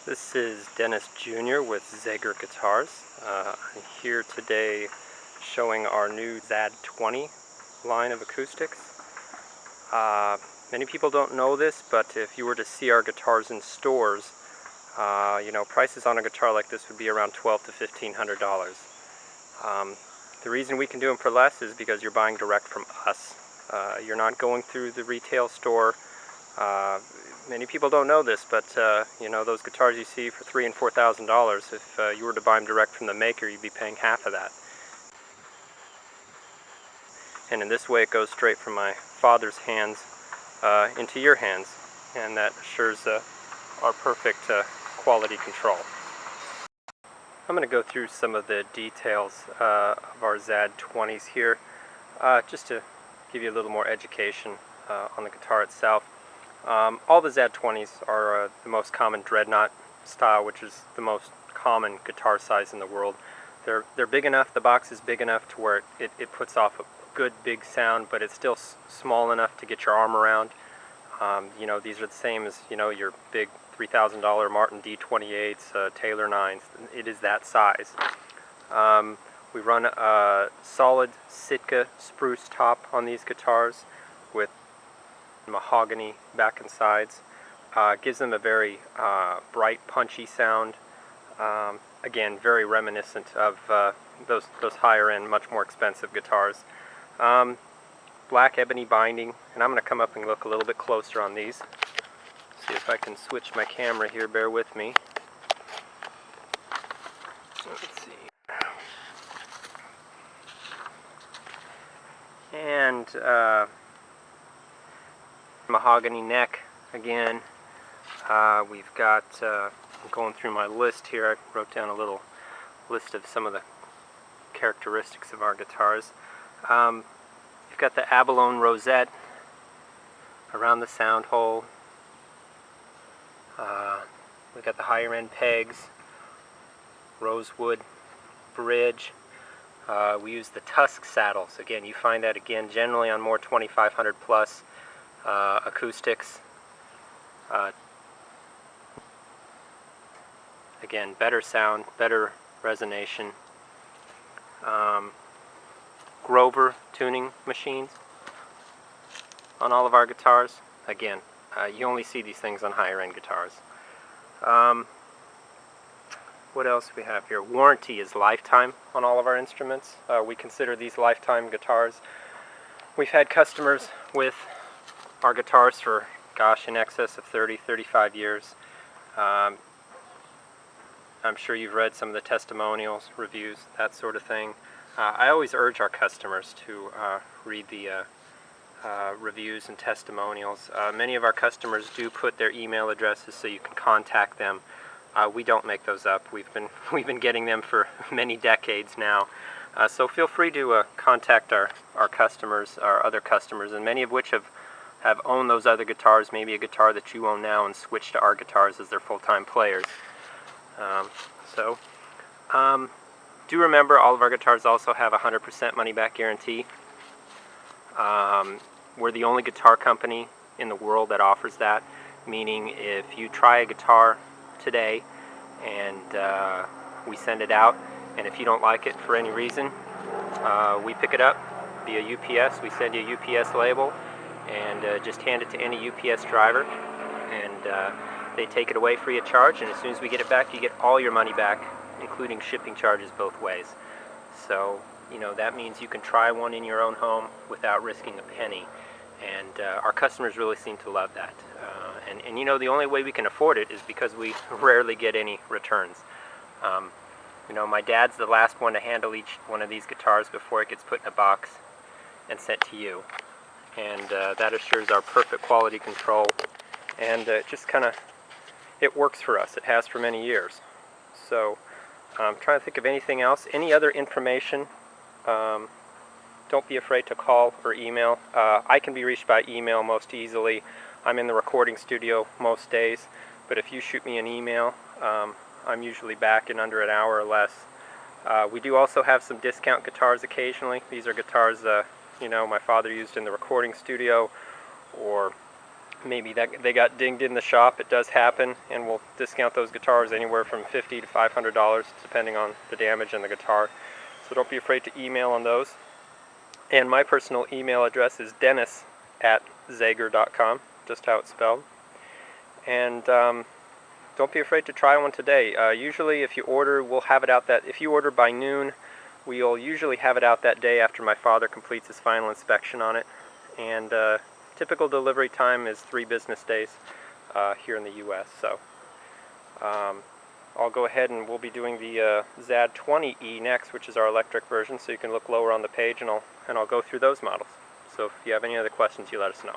This is Dennis Jr. with Zager Guitars. I'm here today showing our new ZAD-20 line of acoustics. Many people don't know this, but if you were to see our guitars in stores, prices on a guitar like this would be around $1,200 to $1,500. The reason we can do them for less is because you're buying direct from us. You're not going through the retail store. Many people don't know this, but those guitars you see for $3,000 and $4,000, if you were to buy them direct from the maker, you'd be paying half of that. And in this way, it goes straight from my father's hands into your hands, and that assures our perfect quality control. I'm going to go through some of the details of our ZAD-20s here, just to give you a little more education on the guitar itself. All the ZAD-20s are the most common dreadnought style, which is the most common guitar size in the world. They're big enough, the box is big enough to where it puts off a good big sound, but it's still small enough to get your arm around. These are the same as your big $3,000 Martin D28s, Taylor 9s. It is that size. We run a solid Sitka spruce top on these guitars with mahogany back and sides. Gives them a very bright, punchy sound. Again, very reminiscent of those higher end, much more expensive guitars. Black ebony binding, and I'm going to come up and look a little bit closer on these. See if I can switch my camera here, bear with me. Let's see. And mahogany neck again. We've got, I'm going through my list here, I wrote down a little list of some of the characteristics of our guitars. You've got the abalone rosette around the sound hole. We've got the higher end pegs, rosewood bridge. We use the tusk saddles. Again, you find that again generally on more 2500 plus acoustics. Again, better sound, better resonation. Grover tuning machines on all of our guitars. Again, you only see these things on higher end guitars. What else we have here? Warranty is lifetime on all of our instruments. We consider these lifetime guitars. We've had customers with our guitars for, gosh, in excess of 35 years. I'm sure you've read some of the testimonials, reviews, that sort of thing. I always urge our customers to read the reviews and testimonials. Many of our customers do put their email addresses so you can contact them. We don't make those up. We've been getting them for many decades now. So feel free to contact our customers, our other customers, and many of which have owned those other guitars, maybe a guitar that you own now, and switched to our guitars as their full-time players. Do remember all of our guitars also have a 100% money-back guarantee. We're the only guitar company in the world that offers that, meaning if you try a guitar today and we send it out, and if you don't like it for any reason, we pick it up via UPS. We send you a UPS label and just hand it to any UPS driver, and they take it away free of charge, and as soon as we get it back, you get all your money back, including shipping charges both ways. So, that means you can try one in your own home without risking a penny, and our customers really seem to love that. And the only way we can afford it is because we rarely get any returns. My dad's the last one to handle each one of these guitars before it gets put in a box and sent to you. And that assures our perfect quality control, and it works for us. It has for many years. So I'm trying to think of anything else. Any other information, don't be afraid to call or email. I can be reached by email most easily. I'm in the recording studio most days, but if you shoot me an email, I'm usually back in under an hour or less. We do also have some discount guitars occasionally. These are guitars my father used in the recording studio, or maybe that they got dinged in the shop. It does happen, and we'll discount those guitars anywhere from $50 to $500 depending on the damage in the guitar. So don't be afraid to email on those. And my personal email address is dennis@zager.com, just how it's spelled. And don't be afraid to try one today. Usually if you order, we'll have it out if you order by noon, we'll usually have it out that day after my father completes his final inspection on it. And typical delivery time is 3 business days here in the U.S. So I'll go ahead and we'll be doing the ZAD-20E next, which is our electric version, so you can look lower on the page and I'll go through those models. So if you have any other questions, you let us know.